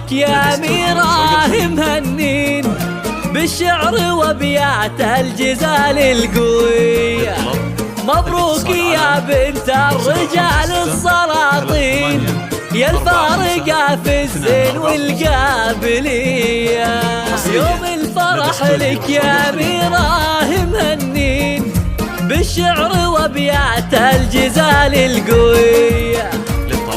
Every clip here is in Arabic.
لك يا أميرة مهنين بالشعر وابيات الجزال القوية. مبروك يا بنت الرجال السلاطين، يا الفارقة في الزين والقابلية. يوم الفرح لك يا أميرة مهنين بالشعر وابيات الجزال القوية.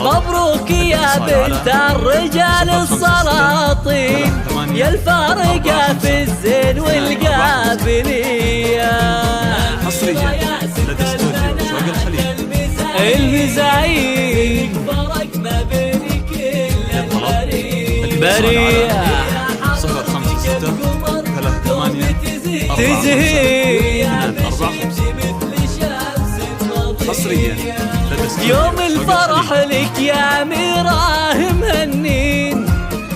مبروك يا بنت الرجال السلاطين، يا الفارقة في الزين والقابلية. حصريا لدى استوديو شوق الخليج المزايد فرق ما بين كل البرية. 056 38 تزهيد حصريا لدى استوديو يوم الفرح لك يا أميرة مهنين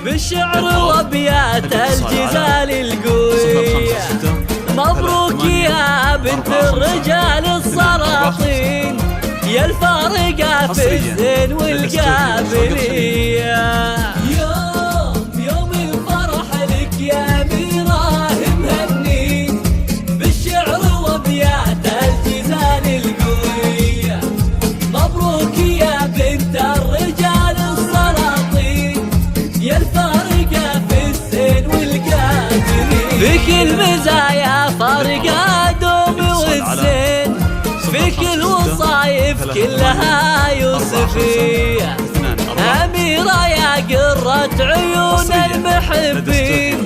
بالشعر وابيات الجزال القوية. مبروك يا بنت الرجال السلاطين، يا الفارقة في الزين والقابلية. يوم الفرح لك يا أميرة مهنين بالشعر وابيات الجزال القوية. مبروك يا بنت الرجال السلاطين، يا الفارقة في الزين والقابلية. فيك المزايا فارقة دوم والزين، فيك الوصايف كلها يوسفية. أميرة يا قرة عيون المحبين،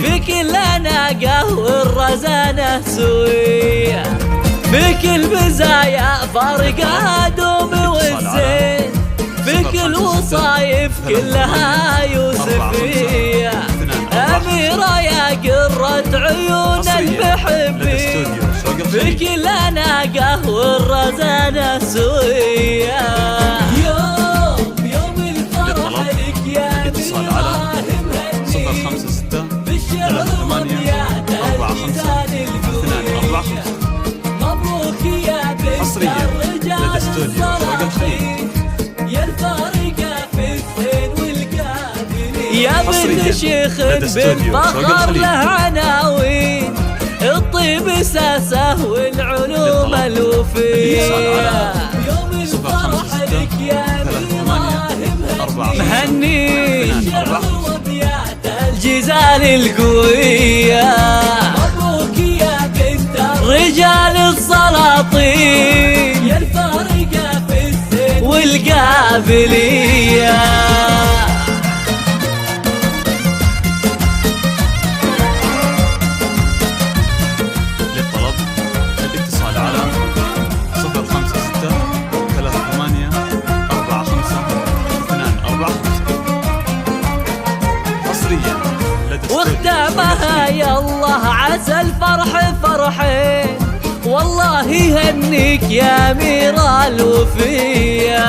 فيك الأناقة والرزانة سوية. فيك المزايا فارقة دوم والزين، فيك الوصايف كلها يوسفية. أميرة يا قرة عيون المحبين، فيك الأناقة والرزانة سوية. يوم الفرح لك يا أميرة مهنين بالشعر وابيات الجزال القوية. مبروك يا بنت الرجال السلاطين، يا الفارقة في الزين والقابلية. يا بنت شيخ بالفخر له عناوين، الطيب ساسه والعلوم الوفية. يوم الفرح لك يا أميرة مهنين وابيات الجزال القوية. مبروك يا بنت الرجال السلاطين، يا الفارقة في الزين والقابلية. للطلب الاتصال على 056 38 45 245. حصريا لدى واختامها يا الله عسى الفرح فرحين، والله يهنيك يا أميرة الوفية.